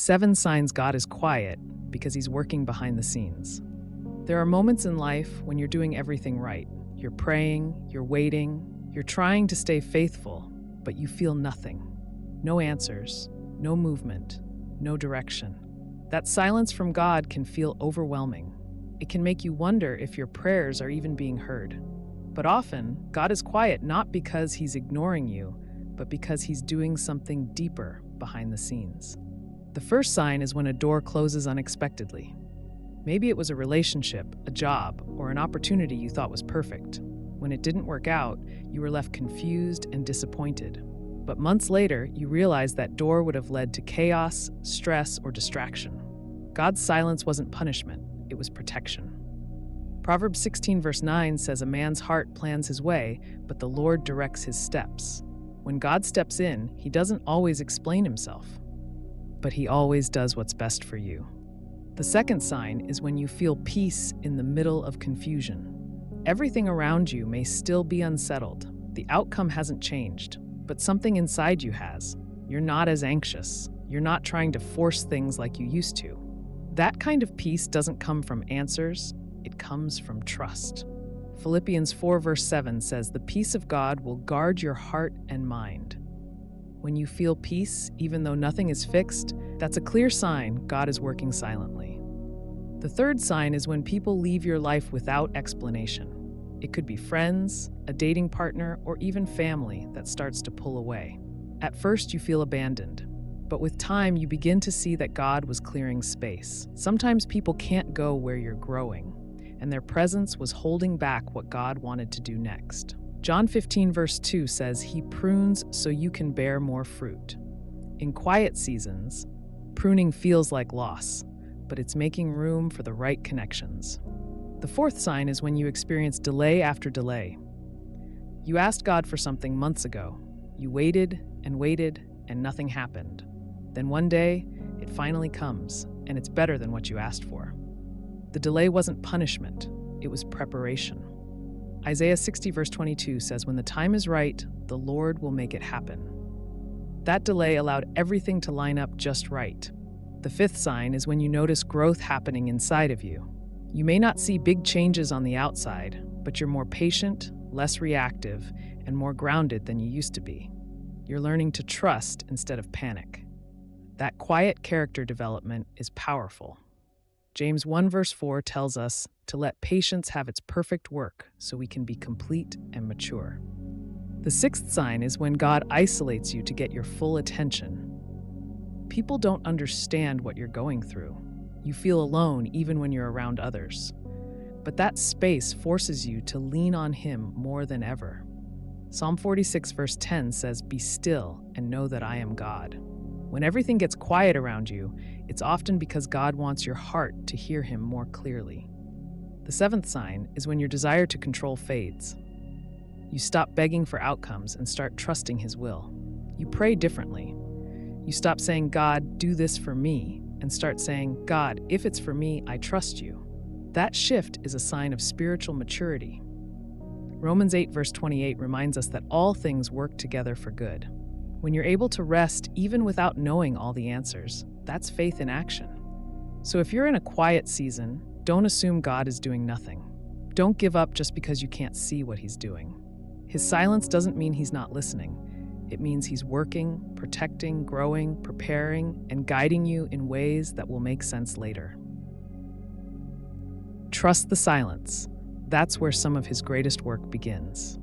7 signs God is quiet because he's working behind the scenes. There are moments in life when you're doing everything right. You're praying, you're waiting, you're trying to stay faithful, but you feel nothing. No answers, no movement, no direction. That silence from God can feel overwhelming. It can make you wonder if your prayers are even being heard. But often, God is quiet not because he's ignoring you, but because he's doing something deeper behind the scenes. The first sign is when a door closes unexpectedly. Maybe it was a relationship, a job, or an opportunity you thought was perfect. When it didn't work out, you were left confused and disappointed. But months later, you realized that door would have led to chaos, stress, or distraction. God's silence wasn't punishment, it was protection. Proverbs 16 verse 9 says a man's heart plans his way, but the Lord directs his steps. When God steps in, he doesn't always explain himself, but he always does what's best for you. The second sign is when you feel peace in the middle of confusion. Everything around you may still be unsettled. The outcome hasn't changed, but something inside you has. You're not as anxious. You're not trying to force things like you used to. That kind of peace doesn't come from answers, it comes from trust. Philippians 4 verse 7 says, "The peace of God will guard your heart and mind." When you feel peace, even though nothing is fixed, that's a clear sign God is working silently. The third sign is when people leave your life without explanation. It could be friends, a dating partner, or even family that starts to pull away. At first, you feel abandoned, but with time, you begin to see that God was clearing space. Sometimes people can't go where you're growing, and their presence was holding back what God wanted to do next. John 15 verse 2 says, "He prunes so you can bear more fruit." In quiet seasons, pruning feels like loss, but it's making room for the right connections. The fourth sign is when you experience delay after delay. You asked God for something months ago. You waited, and nothing happened. Then one day, it finally comes, and it's better than what you asked for. The delay wasn't punishment, it was preparation. Isaiah 60 verse 22 says, "When the time is right, the Lord will make it happen." That delay allowed everything to line up just right. The fifth sign is when you notice growth happening inside of you. You may not see big changes on the outside, but you're more patient, less reactive, and more grounded than you used to be. You're learning to trust instead of panic. That quiet character development is powerful. James 1 verse 4 tells us to let patience have its perfect work so we can be complete and mature. The sixth sign is when God isolates you to get your full attention. People don't understand what you're going through. You feel alone even when you're around others. But that space forces you to lean on Him more than ever. Psalm 46 verse 10 says, "Be still and know that I am God." When everything gets quiet around you, it's often because God wants your heart to hear Him more clearly. The seventh sign is when your desire to control fades. You stop begging for outcomes and start trusting His will. You pray differently. You stop saying, "God, do this for me," and start saying, "God, if it's for me, I trust you." That shift is a sign of spiritual maturity. Romans 8 verse 28 reminds us that all things work together for good. When you're able to rest even without knowing all the answers, that's faith in action. So if you're in a quiet season, don't assume God is doing nothing. Don't give up just because you can't see what He's doing. His silence doesn't mean He's not listening. It means He's working, protecting, growing, preparing, and guiding you in ways that will make sense later. Trust the silence. That's where some of His greatest work begins.